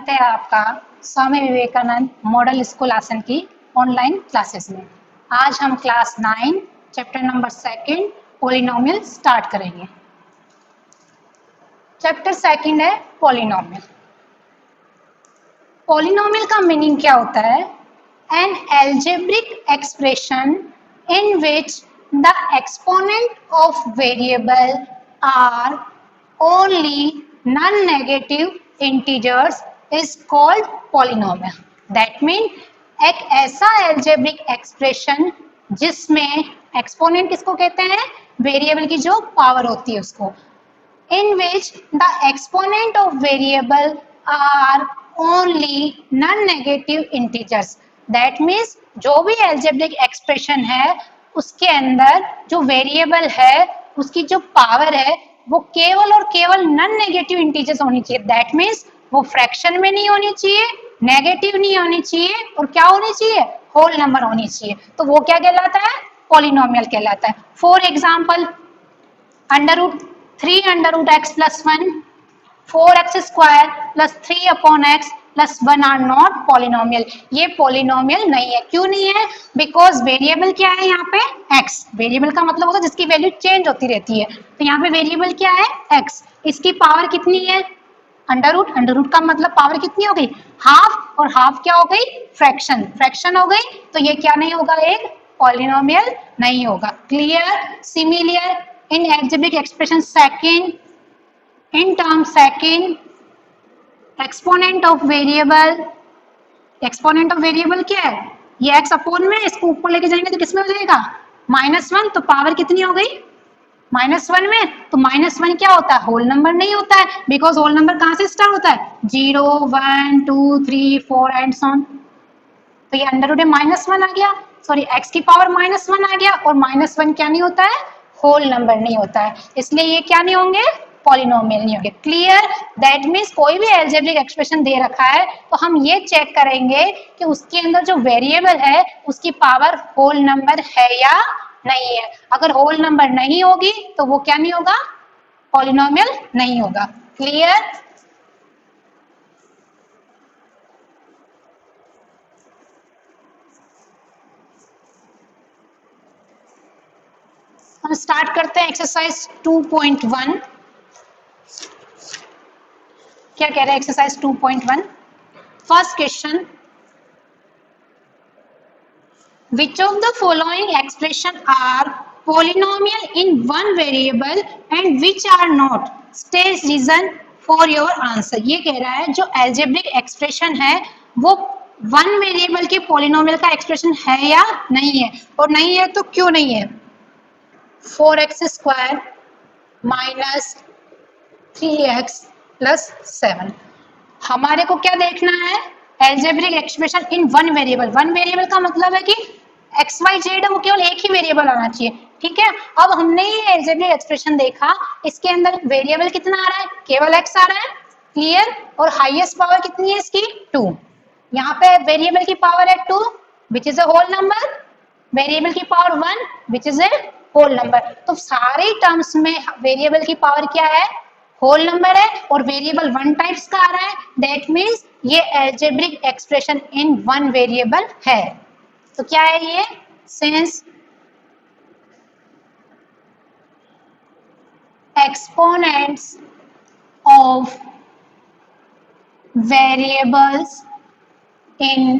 स्वागत है आपका स्वामी विवेकानंद मॉडल स्कूल आसन की ऑनलाइन क्लासेस में। आज हम class 9 chapter number 2 polynomial start करेंगे। चैप्टर 2 है पॉलिनोमियल। पॉलिनोमियल का मीनिंग क्या होता है? An algebraic expression in which the exponent of variable are only non-negative integers is called polynomial. That means एक ऐसा algebraic expression जिसमें exponent किसको कहते हैं? वेरिएबल की जो पावर होती है उसको। In which the exponent of variable are only non-negative integers. That means जो भी algebraic expression है उसके अंदर जो वेरिएबल है उसकी जो पावर है वो केवल और केवल नॉन नेगेटिव इंटीजर्स होनी चाहिए। दैट मीन्स वो फ्रैक्शन में नहीं होनी चाहिए, नेगेटिव नहीं होनी चाहिए, और क्या होनी चाहिए? होल नंबर होनी चाहिए। तो वो क्या कहलाता है? पॉलिनोमियल कहलाता है। For example √3 √x + 1 4x² + 3/x + 1 are not polynomial. ये पॉलिनोमियल नहीं है। क्यों नहीं है? बिकॉज वेरिएबल क्या है यहाँ पे? x। वेरिएबल का मतलब होता है जिसकी वैल्यू चेंज होती रहती है। तो यहाँ पे वेरिएबल क्या है? x। इसकी पावर कितनी है? √। का मतलब पावर कितनी हो गई? हाफ। और हाफ क्या हो गई? फ्रैक्शन। फ्रैक्शन हो गई तो ये क्या नहीं होगा? एक पॉलिनोमियल नहीं होगा। Clear? Similar in algebraic expression second, in term second, exponent of variable क्या है? ये x अपोन में, इसको ऊपर लेके जाएंगे तो किसमें हो जाएगा? -1। तो पावर कितनी हो गई? -1 में। तो -1 क्या होता है? होल नंबर नहीं होता है, बिकॉज होल नंबर कहाँ से स्टार्ट होता है? 0 1 2 3 4 एंड सो ऑन। तो ये अंडर -1 आ गया, सॉरी x की पावर -1 आ गया, और -1 क्या नहीं होता है? होल नंबर नहीं होता है, इसलिए ये क्या नहीं होंगे? पॉलिनोमियल नहीं होंगे। क्लियर? दैट मीन्स कोई भी एल्जेब्रिक एक्सप्रेशन दे रखा है तो हम ये चेक करेंगे कि उसके अंदर जो वेरिएबल है उसकी पावर होल नंबर है या नहीं है। अगर होल नंबर नहीं होगी तो वो क्या नहीं होगा? पॉलिनोमियल नहीं होगा। क्लियर? हम स्टार्ट करते हैं एक्सरसाइज 2.1। क्या कह रहा है exercise 2.1? First question, which of the following expression are polynomial in one variable and which are not? State reason for your answer। ये कह रहा है जो algebraic expression है वो वन वेरिएबल के पॉलिनोमियल का एक्सप्रेशन है या नहीं है, और नहीं है तो क्यों नहीं है? 4x² - 3x + 7। हमारे को क्या देखना है? Algebraic expression in one variable. One variable का मतलब है कि x y z है वो केवल एक ही वेरिएबल आना चाहिए। ठीक है, अब हमने ये एल्जेब्रिक एक्सप्रेशन देखा, इसके अंदर वेरिएबल कितना आ रहा है? केवल x आ रहा है। क्लियर? और हाईएस्ट पावर कितनी है इसकी? 2। यहाँ पे वेरिएबल की पावर है 2 which is a whole number, variable की power 1 which is a whole number. तो सारे टर्म्स में वेरिएबल की पावर क्या है? होल नंबर है, और वेरिएबल वन टाइप्स का आ रहा है। दैट मीन्स ये algebraic expression in one variable है। तो क्या है ये? Since exponents of variables in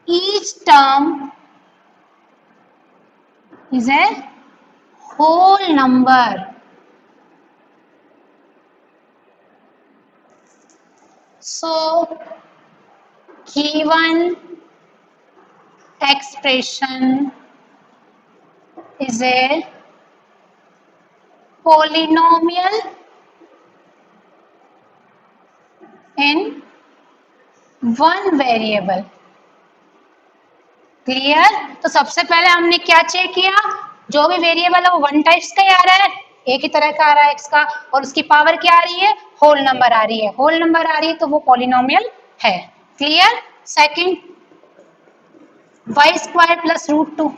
each term is a whole number. So, given expression is a polynomial in one variable। Clear? तो सबसे पहले हमने क्या चेक किया? जो भी वेरिएबल है वो वन टाइप्स का ही आ रहा है, एक ही तरह का आ रहा है x का, और उसकी पावर क्या आ रही है? होल नंबर आ रही है। होल नंबर आ रही है तो वो पॉलिनोमियल है। Clear? Second, y² + √2।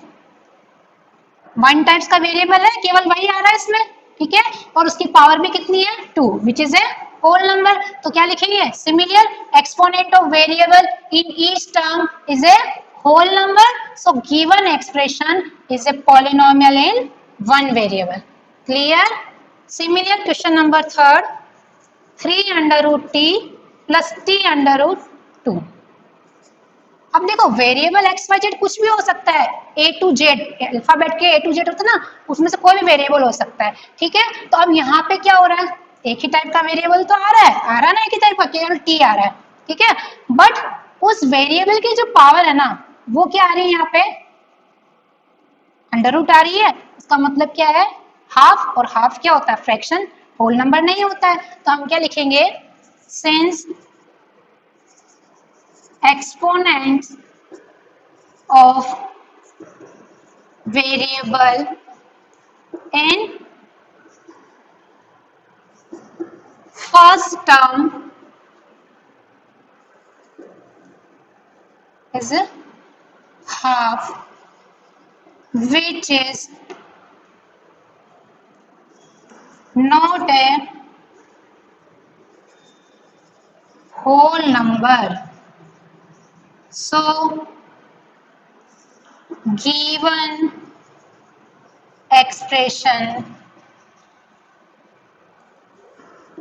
One types का वेरिएबल है, केवल y आ रहा है इसमें। ठीक है, और उसकी पावर भी कितनी है? 2 which is a whole number, तो क्या लिखेंगे similar exponent of variable in each term is a whole number, so given expression is a polynomial in one variable. Clear? Similar question number third, 3 under root t plus t under root 2. अब देखो variable x Y Z कुछ भी हो सकता है, ए to Z, alphabet के ए to Z होता है ना, उसमें से कोई भी वेरिएबल हो सकता है, ठीक है। तो अब यहाँ पे क्या हो रहा है, एक ही टाइप का वेरिएबल तो आ रहा है ना, एक ही टाइप का, केवल टी आ रहा है, ठीक है। बट उस वेरिएबल की जो पावर है ना, वो क्या आ रही है यहाँ पे, अंडर रूट आ रही है। इसका मतलब क्या है, हाफ, और हाफ क्या होता है, फ्रैक्शन, होल नंबर नहीं होता है। तो हम क्या लिखेंगे, since exponents of variable in first term is half, which is not a whole number. So given expression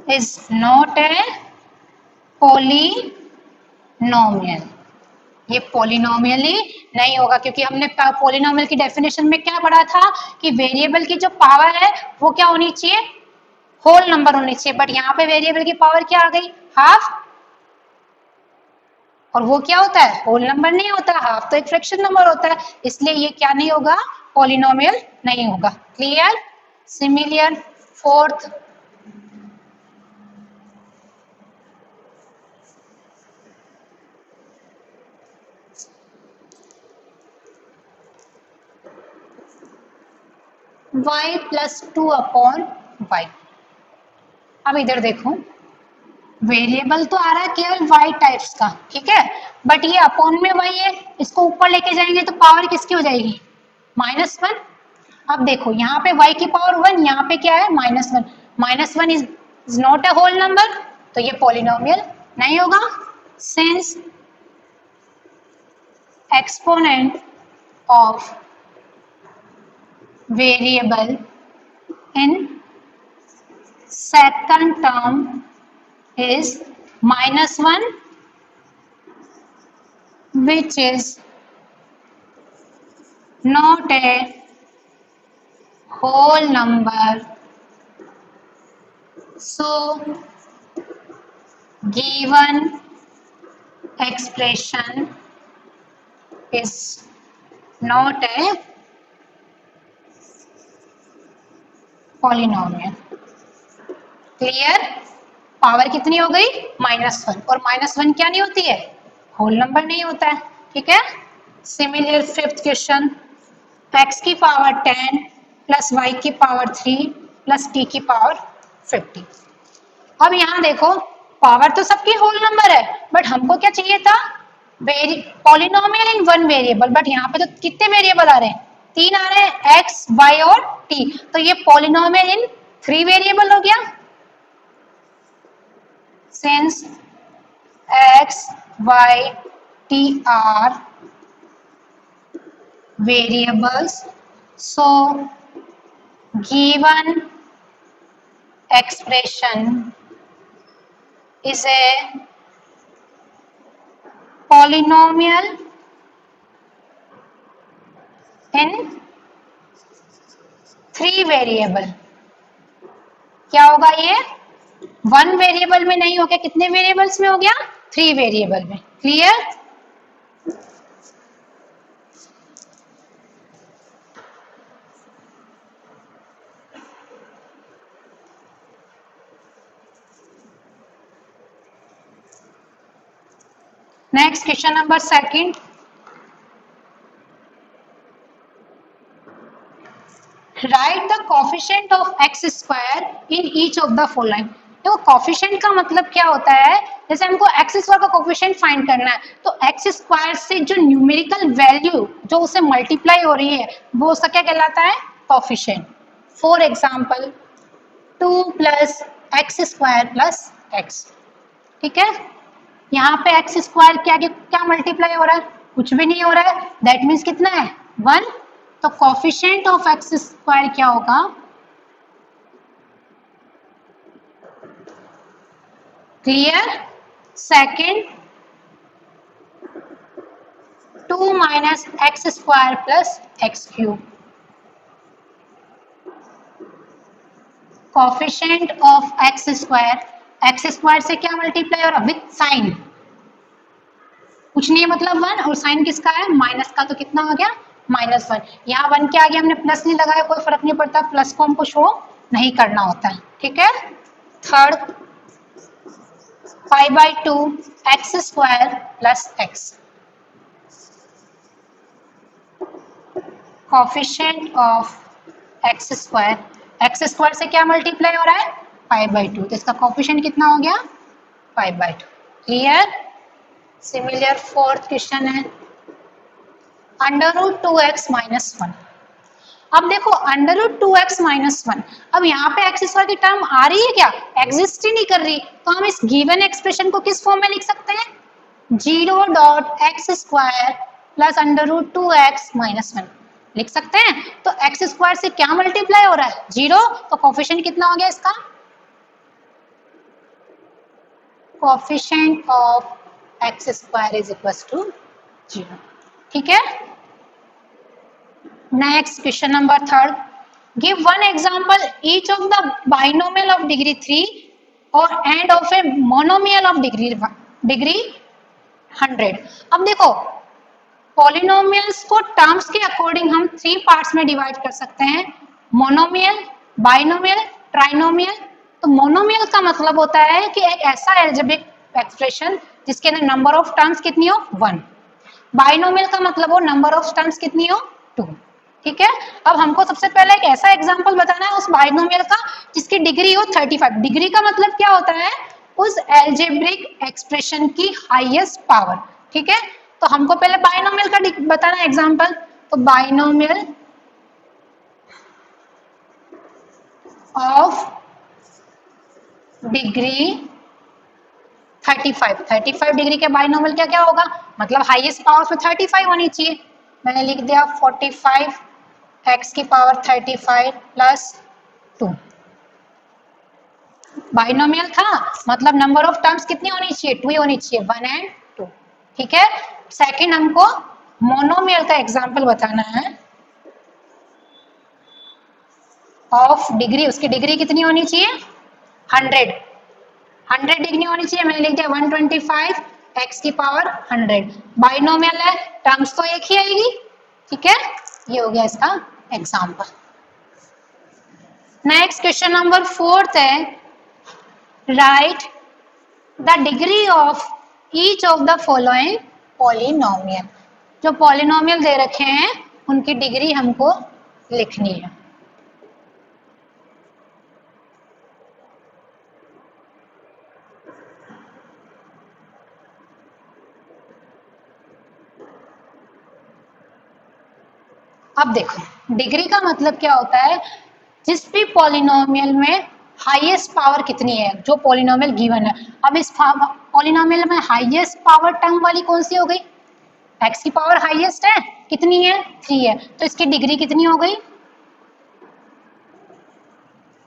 is not a polynomial. ये पॉलिनोमियली नहीं होगा, क्योंकि हमने पॉलिनोमियल की डेफिनेशन में क्या पढ़ा था कि वेरिएबल की जो पावर है वो क्या होनी चाहिए, होल नंबर होनी चाहिए। बट यहाँ पे वेरिएबल की पावर क्या आ गई, हाफ, और वो क्या होता है, होल नंबर नहीं होता, हाफ तो एक फ्रैक्शन नंबर होता है, इसलिए ये क्या नहीं होगा, पॉलिनोमियल नहीं होगा। Clear? Similar fourth, y plus 2 upon y. अब इधर देखो, वेरिएबल तो आ रहा है केवल y टाइप्स का, ठीक है, बट ये अपॉन में y है, इसको ऊपर लेके जाएंगे तो पावर किसकी हो जाएगी, -1। अब देखो यहाँ पे y की पावर 1, यहाँ पे क्या है -1, -1 is not a whole number, तो ये पॉलिनोमियल नहीं होगा। Since exponent of variable in second term is -1, which is not a whole number, so given expression is not a polynomial. Clear? Power कितनी हो गई, -1, और -1 क्या नहीं होती है, होल नंबर नहीं होता है, ठीक है। सिमिलर फिफ्थ क्वेश्चन, x की पावर 10 प्लस y की पावर 3 प्लस t की पावर 50। अब यहाँ देखो, पावर तो सबकी होल नंबर है, बट हमको क्या चाहिए था, polynomial in one variable, but यहाँ पे तो कितने वेरिएबल आ रहे हैं, 3 आ रहे हैं, x, y और t, तो ये पॉलिनोमियल इन 3 वेरिएबल हो गया। Since x, y, t are variables, so given expression is a polynomial in 3 variable. क्या होगा ये, 1 वेरिएबल में नहीं हो गया, कितने वेरिएबल्स में हो गया, 3 वेरिएबल में। Clear? Next question number second, right the coefficient of x square in each of the following. देखो कोफिशिएंट का मतलब क्या होता है, जैसे हमको एक्स स्क्वायर का कोफिशिएंट फाइंड करना है, तो एक्स स्क्वायर से जो न्यूमेरिकल वैल्यू जो उसे मल्टीप्लाई हो रही है वो उसका क्या कहलाता है, coefficient. For example 2 plus x square plus x. ठीक है, यहाँ पे एक्स स्क्वायर क्या क्या मल्टीप्लाई हो रहा है, कुछ भी नहीं हो रहा है, दैट मीन्स कितना है 1। तो कोफिशिएंट ऑफ एक्स स्क्वायर क्या होगा, clear. Second 2 minus x square plus x cube, coefficient of x square से क्या मल्टीप्लाई हो रहा है, विथ साइन, कुछ नहीं है मतलब 1, और साइन किसका है माइनस का, तो कितना आ गया -1। यहाँ 1 के आगे हमने प्लस नहीं लगाया, कोई फर्क नहीं पड़ता, प्लस को हमको शो नहीं करना होता है। ठीक है, third π/2 x square plus x, coefficient of x square से क्या मल्टीप्लाई हो रहा है π/2, तो इसका कोफिशिएंट कितना हो गया π/2। क्लियर। सिमिलर फोर्थ क्वेश्चन है √2x - 1। अब देखो √2x - 1, अब यहाँ पे एक्स स्क्वायर की टर्म आ रही है क्या, एग्जिस्ट ही नहीं कर रही, तो हम इस गिवन एक्सप्रेशन को किस फॉर्म में लिख सकते हैं, 0.x स्क्वायर प्लस √2x - 1 लिख सकते हैं। तो एक्स स्क्वायर से क्या मल्टीप्लाई हो रहा है 0, तो कोफिशिएंट कितना हो गया इसका, coefficient of x square is equal to 0। ठीक है, next question number third, give one example each of the binomial of degree 3 और and of a monomial of degree 100। अब देखो पॉलिनोमियल्स को टर्म्स के अकॉर्डिंग हम 3 पार्ट्स में डिवाइड कर सकते हैं, मोनोमियल, बाइनोमियल, ट्राइनोमियल। तो मोनोमियल का मतलब होता है कि एक ऐसा एल्जेब्रिक एक्सप्रेशन जिसके अंदर नंबर ऑफ टर्म्स कितनी हो 1। बाइनोमियल का मतलब हो नंबर ऑफ टर्म्स कितनी हो 2। ठीक है, अब हमको सबसे पहले एक ऐसा एग्जांपल बताना है उस बाइनोमियल का जिसकी डिग्री हो 35। डिग्री का मतलब क्या होता है, उस एल्जेब्रिक एक्सप्रेशन की हाईएस्ट पावर। ठीक है, तो हमको पहले बाइनोमियल का बताना है एग्जांपल, तो बाइनोमियल ऑफ डिग्री 35 डिग्री के बाइनोमियल क्या क्या होगा, मतलब हाईएस्ट पावर में 35 होनी चाहिए। मैंने लिख दिया 45 x की पावर 35 प्लस 2। बाइनोमियल था मतलब नंबर ऑफ टर्म्स कितनी होनी चाहिए 2 ही होनी चाहिए, 1 एंड 2। ठीक है, सेकंड हमको मोनोमियल का एग्जांपल बताना है ऑफ डिग्री, उसकी डिग्री कितनी होनी चाहिए 100 डिग्री होनी चाहिए। मैंने लिख दिया 125 x की पावर 100। बाइनोमियल है, टर्म्स तो एक ही आएगी। ठीक है, ये हो गया इसका एग्जांपल। नेक्स्ट क्वेश्चन नंबर 4 है, right the degree of each of the following polynomial. जो पॉलिनोमियल दे रखे हैं उनकी डिग्री हमको लिखनी है। अब देखो डिग्री का मतलब क्या होता है, जिस भी पॉलिनोमियल में हाईएस्ट पावर कितनी है, जो पॉलिनोमियल गिवन है। अब इस पॉलिनोमियल में हाईएस्ट पावर टर्म वाली कौन सी हो गई, x की पावर हाईएस्ट है, कितनी है 3 है, तो इसकी डिग्री कितनी हो गई।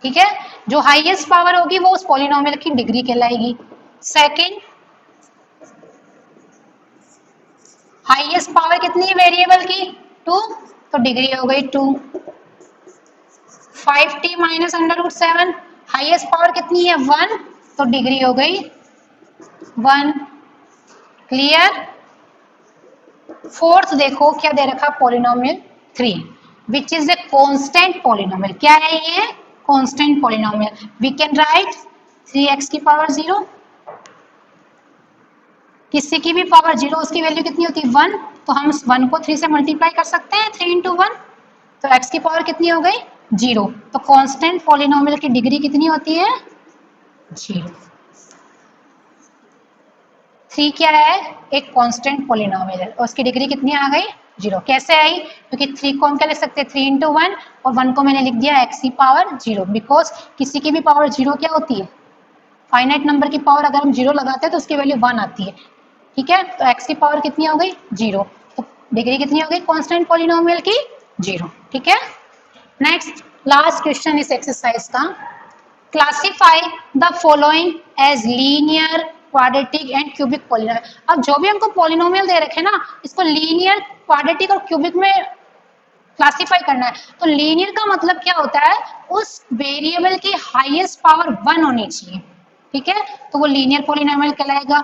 ठीक है, जो हाईएस्ट पावर होगी वो उस पॉलिनोमियल की डिग्री कहलाएगी। सेकंड, हाईएस्ट पावर कितनी है वेरिएबल की 2, तो डिग्री हो गई 2। 5t माइनस √7, हाईएस्ट पावर कितनी है 1, तो डिग्री हो गई 1। क्लियर। फोर्थ देखो क्या दे रखा polynomial 3 which is a constant polynomial. क्या है ये constant polynomial. We can write 3x की पावर 0, किसी की भी पावर 0 उसकी वैल्यू कितनी होती है 1, तो हम 1 को 3 से मल्टीप्लाई कर सकते हैं 3 × 1, तो x की पावर कितनी हो गई 0। तो कांस्टेंट पॉलिनोमियल की डिग्री कितनी होती है 0। 3 क्या है एक कांस्टेंट पॉलिनोमियल है और उसकी डिग्री कितनी आ गई 0। कैसे आई, क्योंकि 3 को हम क्या लिख सकते हैं 3 × 1 और 1 को मैंने लिख दिया x की पावर 0, बिकॉज किसी की भी पावर 0 क्या होती है फाइनाइट नंबर की पावर अगर हम 0 लगाते हैं तो उसकी वैल्यू 1 आती है, ठीक है। तो x की पावर कितनी हो गई 0, तो डिग्री कितनी हो गई कांस्टेंट पॉलिनोमियल की 0, ठीक है। नेक्स्ट लास्ट क्वेश्चन इस एक्सरसाइज का, classify the following as linear, quadratic and cubic polynomial. अब जो भी हमको पॉलिनोमियल दे रखे ना, इसको लीनियर, क्वाड्रेटिक और क्यूबिक में क्लासिफाई करना है। तो लीनियर का मतलब क्या होता है, उस वेरिएबल की हाईएस्ट पावर 1 होनी चाहिए, ठीक है, तो वो लीनियर पॉलिनोमियल कहलाएगा।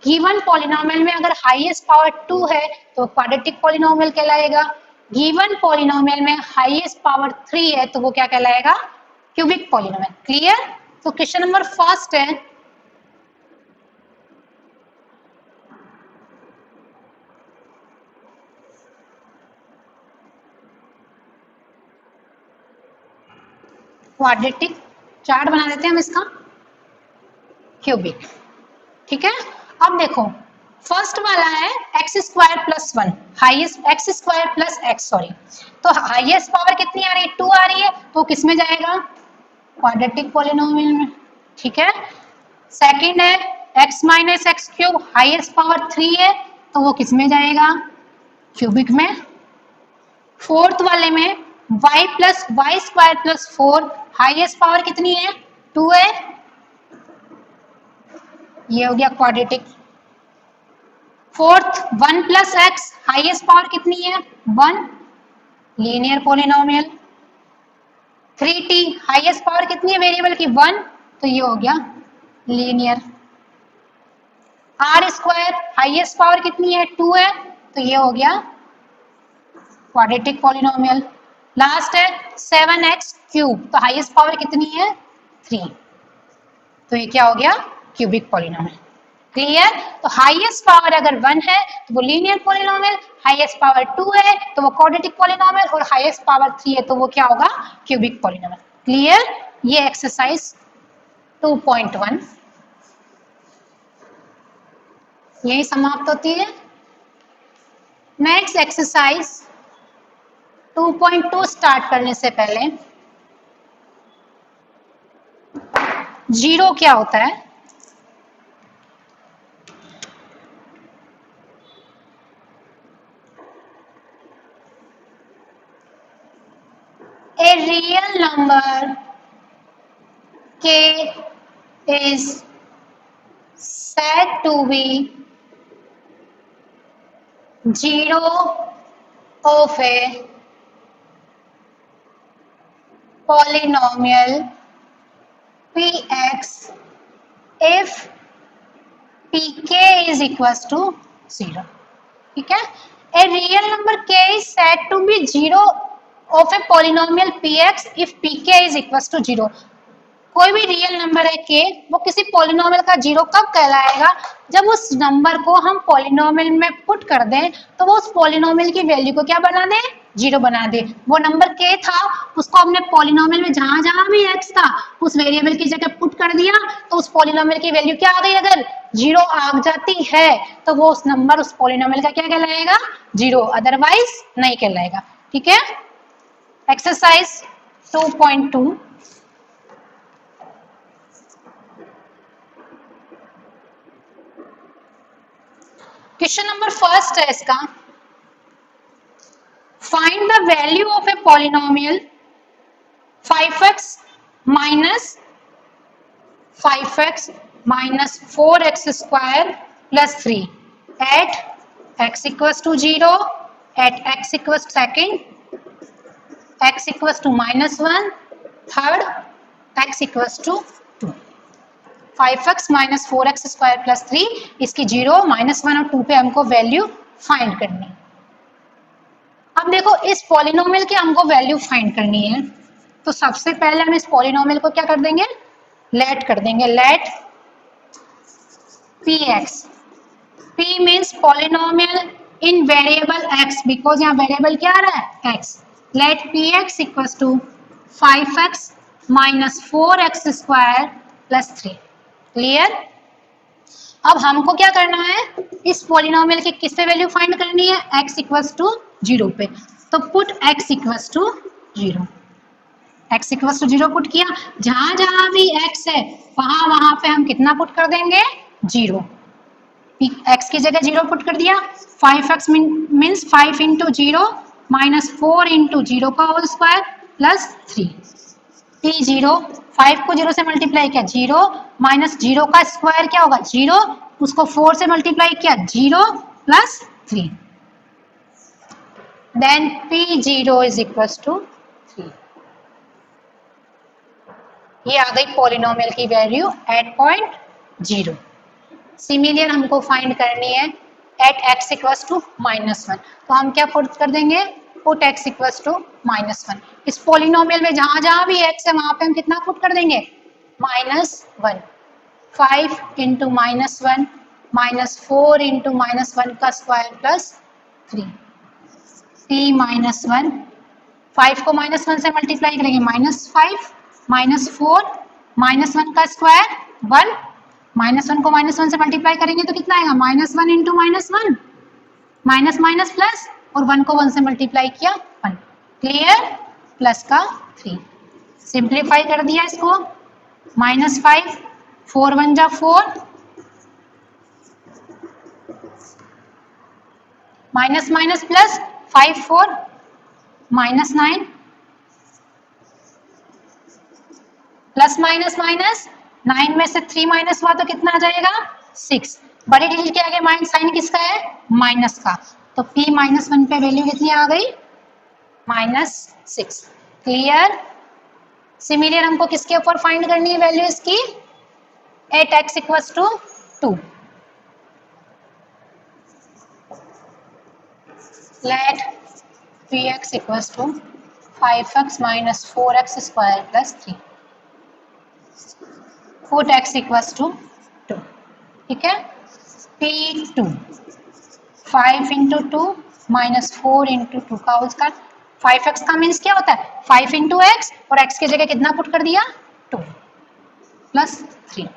गिवन पॉलिनोमियल में अगर हाईएस्ट पावर 2 है तो क्वाड्रेटिक पॉलिनोमियल कहलाएगा। गिवन पॉलिनोमियल में हाईएस्ट पावर 3 है तो वो क्या कहलाएगा, क्यूबिक पॉलिनोमियल। क्लियर। तो क्वेश्चन नंबर फर्स्ट है, क्वाड्रेटिक, चार्ट बना देते हैं हम इसका, क्यूबिक, ठीक है। अब देखो फर्स्ट वाला है x square plus 1, highest x square plus x, sorry, तो हाईएस्ट पावर कितनी आ रही है 2 आ रही है, तो किस में जाएगा, क्वाड्रेटिक पॉलिनोमियल में, ठीक है। सेकंड है x minus x cube, highest power 3 है तो वो किस में जाएगा, क्यूबिक में। फोर्थ वाले में y plus y square plus 4, highest power कितनी है 2 है, ये हो गया quadratic. Fourth 1 plus x, highest power कितनी है 1, linear polynomial. 3t, highest power कितनी है वेरिएबल की 1, तो ये हो गया linear. R square, highest power कितनी है 2 है, तो ये हो गया क्वाड्रेटिक पॉलिनोमियल। लास्ट है 7x क्यूब, तो हाईएस्ट पावर कितनी है 3, तो ये क्या हो गया क्यूबिक पॉलिनोमियल। क्लियर। तो हाईएस्ट पावर अगर 1 है तो वो लीनियर पॉलिनोमियल, हाईएस्ट पावर 2 है तो वो क्वाड्रेटिक पॉलिनोमियल, और हाईएस्ट पावर 3 है तो वो क्या होगा क्यूबिक पॉलिनोमियल। क्लियर। ये एक्सरसाइज 2.1 यही समाप्त होती है। नेक्स्ट एक्सरसाइज 2.2 स्टार्ट करने से पहले, जीरो क्या होता है, a real number k is said to be zero of a polynomial px if pk is equals to 0, ठीक है। a real number k is said to be zero of a polynomial px if pk is equals to 0। कोई भी real number है k, वो किसी polynomial का zero कब कहलाएगा, जब उस नंबर को हम पॉलिनोमियल में पुट कर दें तो वो उस पॉलिनोमियल की वैल्यू को क्या बना दे, जीरो बना दे। वो नंबर k था, उसको हमने पॉलिनोमियल में जहां जहां भी x था उस वेरिएबल की जगह पुट कर दिया, तो उस पॉलिनोमियल की वैल्यू क्या आ गई, अगर जीरो आ जाती है तो वो उस नंबर उस पॉलिनोमियल का क्या कहलाएगा, जीरो, अदरवाइज नहीं कहलाएगा, ठीक है। एक्सरसाइज 2.2, क्वेश्चन नंबर फर्स्ट है इसका, find the value of a polynomial 5x minus 4x square plus 3 at x equals to 0, at x equals second, x equals to -1, third x equals to 2। 5x minus 4x square plus 3, इसकी 0, -1 और 2 पे हमको value find करनी है। अब देखो इस polynomial की हमको वैल्यू फाइंड करनी है, तो सबसे पहले हम इस पॉलिनोमियल को क्या कर देंगे, लेट कर देंगे, let px, p means polynomial in variable x, because यहाँ वेरिएबल क्या आ रहा है x, let px equals to 5x minus 4x square plus 3। Clear. अब हमको क्या करना है, इस पॉलिनोमियल की किस पे वैल्यू फाइंड करनी है, x इक्वल्स टू 0 पे, तो put x equals to 0। x equal to 0 put किया, जहां जहां भी x है वहां वहां पे हम कितना पुट कर देंगे 0, x की जगह 0 पुट कर दिया, 5x means 5 into 0 minus 4 into 0 का होल स्क्वायर प्लस 3, p0 5 को 0 से मल्टीप्लाई किया 0 माइनस 0 का स्क्वायर क्या होगा 0, उसको 4 से मल्टीप्लाई किया 0 plus 3, then p0 is equal to 3। ये आ गई पॉलिनोमियल की वैल्यू एट पॉइंट 0। सिमिलर हमको फाइंड करनी है एट x इक्वल्स टू -1, तो हम क्या पुट कर देंगे, पुट x इक्वल्स टू -1। इस पॉलिनोमियल में जहां जहां भी x है वहां पे हम कितना पुट कर देंगे -1, 5 इंटू -1 माइनस 4 इंटू -1 का स्क्वायर प्लस 3, p -1, 5 को -1 से मल्टीप्लाई करेंगे -5 -4 -1 का स्क्वायर 1, -1 को -1 से मल्टीप्लाई करेंगे तो कितना आएगा -1 इंटू -1 माइनस माइनस प्लस, और 1 को 1 से मल्टीप्लाई किया 1, क्लियर, प्लस का 3, सिंप्लीफाई कर दिया इसको, -5 4 1 जा 4, minus minus plus 5 4 -9, plus minus minus 9 में से 3 माइनस हुआ तो कितना आ जाएगा 6, बड़ी डिजिट के आगे माइनस साइन किसका है माइनस का, तो p -1 पे वैल्यू कितनी आ गई -6, क्लियर। सिमिलर हमको किसके ऊपर फाइंड करनी है वैल्यू इसकी, at x equals to 2, let px equals to 5x minus 4x square plus 3, put x equals to 2, ठीक है, p2 5 इंटू 2 माइनस 4 इंटू 2 का होल स्क्वायर, 5x का मीन्स क्या होता है 5 इंटू एक्स, और x की जगह कितना पुट कर दिया 2 प्लस 3,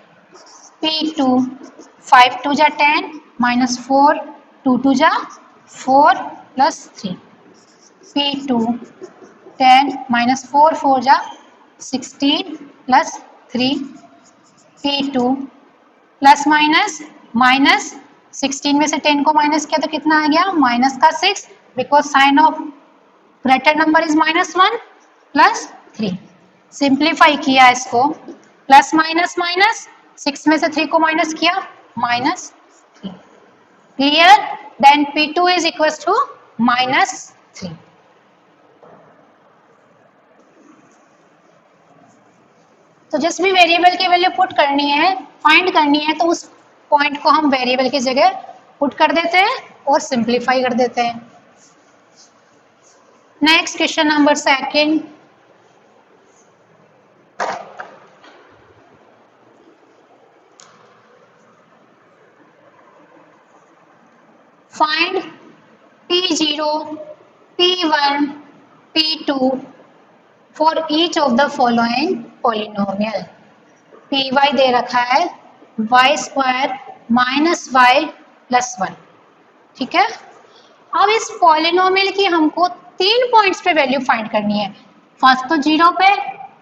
p2 5 2 जा 10 माइनस 4 2 2 जा 4 प्लस 3, p2 10 माइनस 4 4 जा 16 plus 3, p2 plus minus minus 16 में से 10 को माइनस किया तो कितना आ गया माइनस का 6, because sign of greater number is -1 plus 3, simplify किया इसको, प्लस माइनस माइनस 6 में से 3 को माइनस किया -3, clear, then p2 is equal to -3। तो जिस भी वेरिएबल की वैल्यू पुट करनी है फाइंड करनी है तो उस पॉइंट को हम वेरिएबल की जगह पुट कर देते हैं और सिंप्लीफाई कर देते हैं। Next question number 2, find p0 p1 p2 for each of the following polynomial, py दे रखा है y square minus y plus 1, ठीक है। अब इस पॉलिनोमियल की हमको 3 पॉइंट्स पे वैल्यू फाइंड करनी है, फर्स्ट तो 0 पे,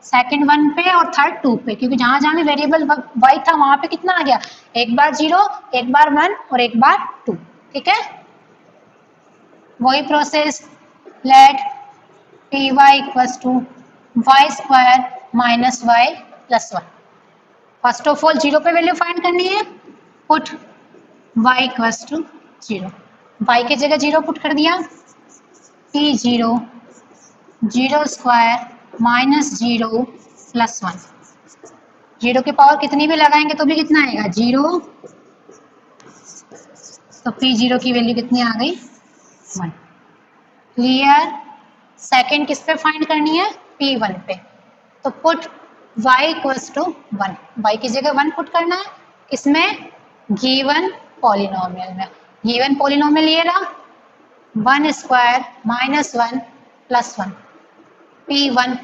सेकंड 1 पे और थर्ड 2 पे, क्योंकि जहां जहां भी वेरिएबल y था वहां पे कितना आ गया, एक बार 0 एक बार 1 और एक बार 2, ठीक है। वही process, let py equals to y square minus y plus 1, first of all 0 पे वैल्यू फाइंड करनी है, put y equals to 0, y की जगह 0 पुट कर दिया, p0 0 स्क्वायर माइनस 0 प्लस 1, 0 की पावर कितनी भी लगाएंगे तो भी कितना आएगा 0, तो p0 की वैल्यू कितनी आ गई 1, क्लियर। सेकंड किस पे फाइंड करनी है p1 पे, तो put y equals to 1, y की जगह 1 पुट करना है, इसमें गिवन पॉलिनोमियल में, गिवन पॉलिनोमियल ये रहा 1 स्क्वायर माइनस 1 प्लस 1, p1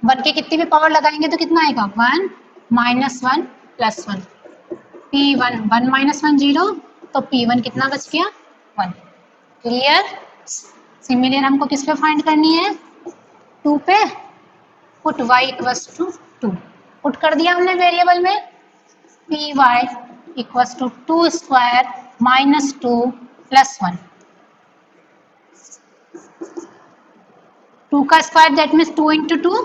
1 की कितनी भी पावर लगाएंगे तो कितना आएगा 1 माइनस 1 प्लस 1, p1 1 माइनस 1 0, तो p1 कितना बच गया 1, क्लियर। सिमिलर हमको किस पे फाइंड करनी है 2 पे, put y equals to 2, put कर दिया हमने वेरिएबल में, P Y equals to 2 square minus 2 plus 1, 2 का square that means 2 into 2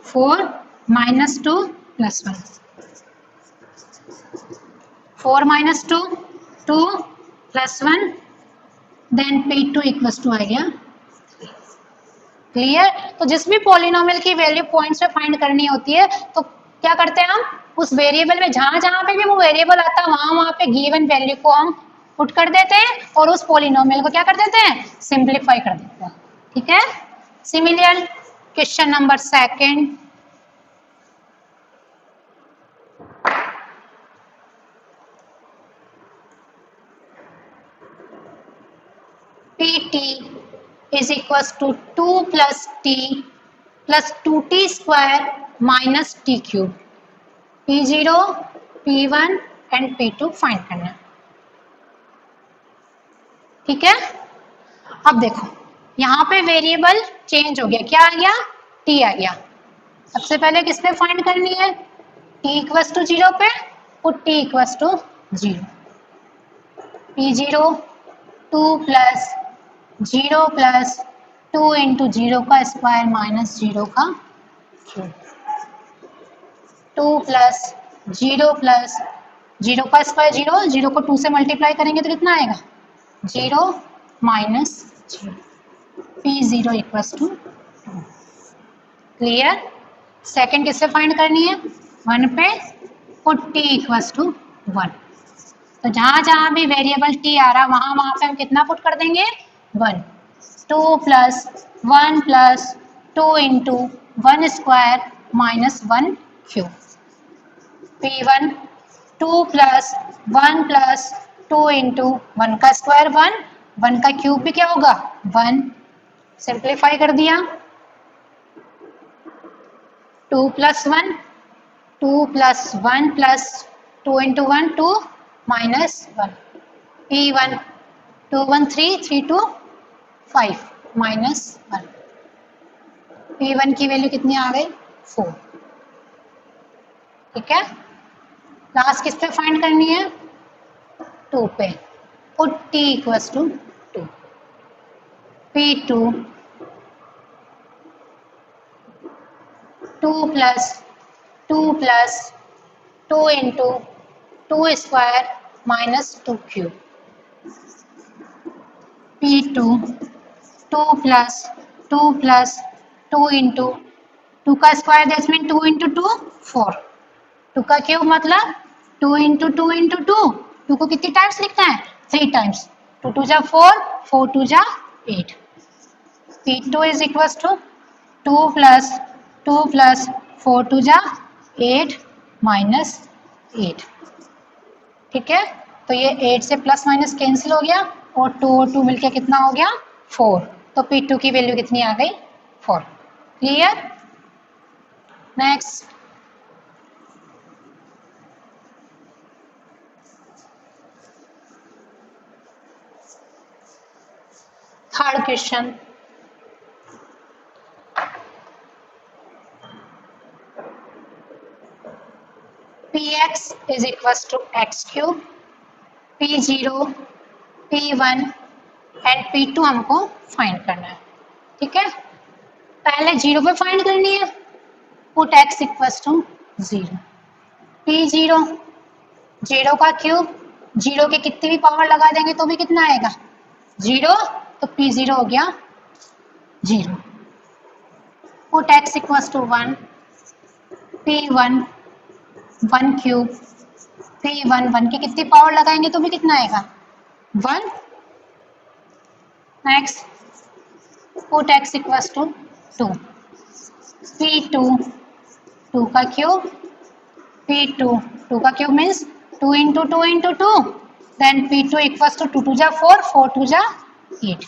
4 minus 2 plus 1, 4 minus 2 2 plus 1, then P2 equals to आ गया। क्लियर? तो जिस भी पॉलिनोमियल की वैल्यू पॉइंट्स पे फाइंड करनी होती है तो क्या करते हैं हम, उस वेरिएबल में जहां जहां पे भी वो वेरिएबल आता है वहां वहां पे गिवन वैल्यू को हम पुट कर देते हैं और उस पॉलिनोमियल को क्या कर देते हैं, सिंप्लीफाई कर देते हैं। ठीक है? Similar question number second, pt is equals to 2 plus t plus 2t square minus t cube, p0 p1 and p2 find करना है। ठीक है? अब देखो यहाँ पे वेरिएबल चेंज हो गया, क्या आ गया, t आ गया। सबसे पहले किस पे फाइंड करनी है, t इक्वल्स टू 0 पे, put t equals to 0, p0 2 plus 0 plus 2 into 0 का स्क्वायर माइनस 0 का क्यूब, 2 प्लस 0 प्लस 0 का स्क्वायर 0, 0 को 2 से मल्टीप्लाई करेंगे तो कितना आएगा, 0 minus 0, p0 equals to 2। Clear? Second किससे फाइंड करनी है, 1 पे, पुट t इक्वल्स टू 1, तो जहां जहां भी वेरिएबल t आ रहा वहां वहां पे हम कितना पुट कर देंगे, 1, 2 plus 1 plus 2 into 1 square minus 1 cube, p1 2 plus 1 plus 2 into 1 का स्क्वायर 1, 1 का क्यूब भी क्या होगा 1, सिंप्लीफाई कर दिया, 2 plus 1 2 plus 1 plus 2 into 1 2 minus 1, p1 2 1 3 3 2 5 minus 1, p1 की वैल्यू कितनी आ गई 4। ठीक है? लास्ट किस पे फाइंड करनी है, 2 पे, put t equals to 2, p2 2 plus 2 into 2 square minus 2 cube, p2 2 plus 2 into 2 का स्क्वायर दैट्स मीन 2 इंटू 2 4, 2 का क्यूब मतलब 2 इंटू 2 इंटू 2, 2 को कितनी टाइम्स लिखना है 3 टाइम्स, 2 2 जा 4 4 2 जा 8, p2 is equals to 2 plus 4 2 जा 8 माइनस 8। ठीक है? तो ये 8 से प्लस माइनस कैंसिल हो गया और 2 मिलके कितना हो गया 4, तो p2 की वैल्यू कितनी आ गई 4। Clear? Next, third question, px is equals to x cube, p0 p1 and p2 हमको फाइंड करना है। ठीक है? पहले 0 पे फाइंड करनी है, put x equals to 0, p0 0 का क्यूब, 0 के कितनी भी पावर लगा देंगे तो भी कितना आएगा 0, तो p0 हो गया 0, put x equals to 1, p1 1 cube, p1 1 की कितनी पावर लगाएंगे तो भी कितना आएगा 1। Next, put x equals to 2, p2 2 का क्यूब, p2 2 का cube means 2 into 2 into 2, then p2 equals to 2 2 जा 4 4 2 जा 8।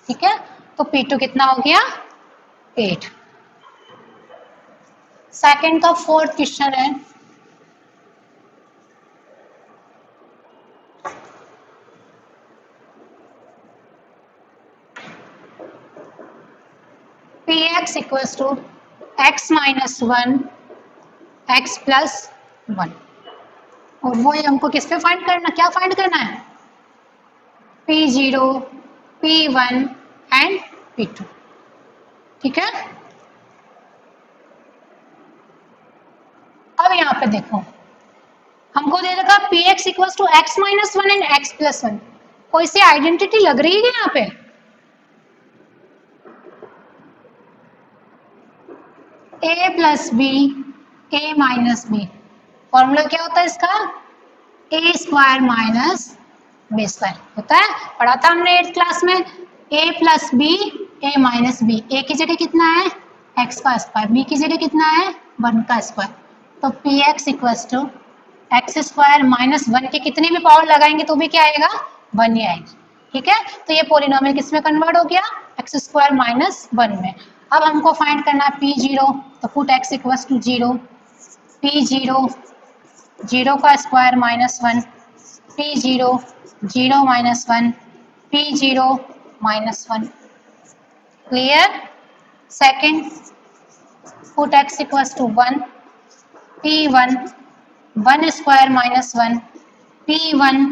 ठीक है? तो p2 कितना हो गया 8। सेकंड का फोर्थ क्वेश्चन है, px equals to x minus 1 x plus 1, और वही हमको किस पे फाइंड करना, क्या फाइंड करना है, P0, P1 एंड P2। ठीक है, अब यहाँ पे देखो हमको दे रखा Px equal to x minus 1 and x plus 1, कोई सी आइडेंटिटी लग रही है यहाँ पे, a plus B A minus B, formula क्या होता है इसका, A square minus B square होता है, पढ़ा था हमने 8th क्लास में, a plus B A minus B, A की जगह कितना है x का स्क्वायर, b की जगह कितना है 1 का स्क्वायर, तो P x equal to x square minus 1 की कितनी भी पावर लगाएंगे तो भी क्या आएगा 1 ही आएगी। ठीक है, तो ये पोलिनोमियल किस में कन्वर्ट हो गया, एक्स स्क्वायर माइनस 1 में। अब हमको फाइंड करना है P0, तो put x equal to 0, P0 0 का square minus 1, P0 0 minus 1, P0 minus 1, clear. Second put x equal to 1, P1 1 square minus 1, P1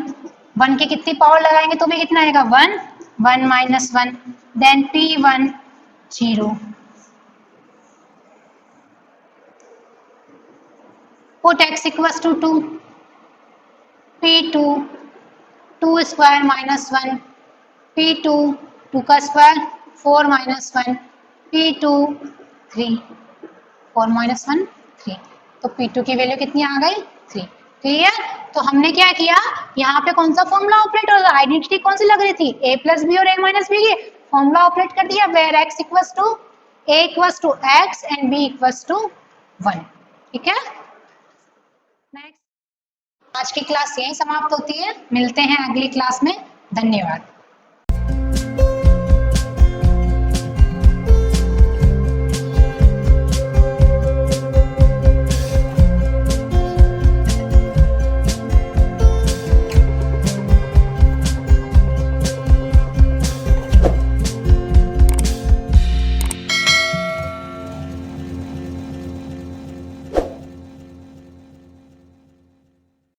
1 की कितनी पावर लगाएंगे तो भी कितना आएगा 1, 1 minus 1, then P1 0, put x equal to 2, P2 2 square minus 1, P2 2 का square 4 minus 1, P2 3 4 minus 1 3, तो P2 की वैल्यू कितनी आ गई 3। क्लियर, तो हमने क्या किया, यहाँ पे कौन सा फॉर्मूला ऑपरेट हो रहा, आइडेंटिटी कौन सी लग रही थी a प्लस बी और a माइनस बी की, फॉर्मूला ऑपरेट कर दिया, where x equals to a equals to x and b equals to 1। ठीक है, नेक्स्ट, आज की क्लास यहीं समाप्त होती है, मिलते हैं अगली क्लास में, धन्यवाद।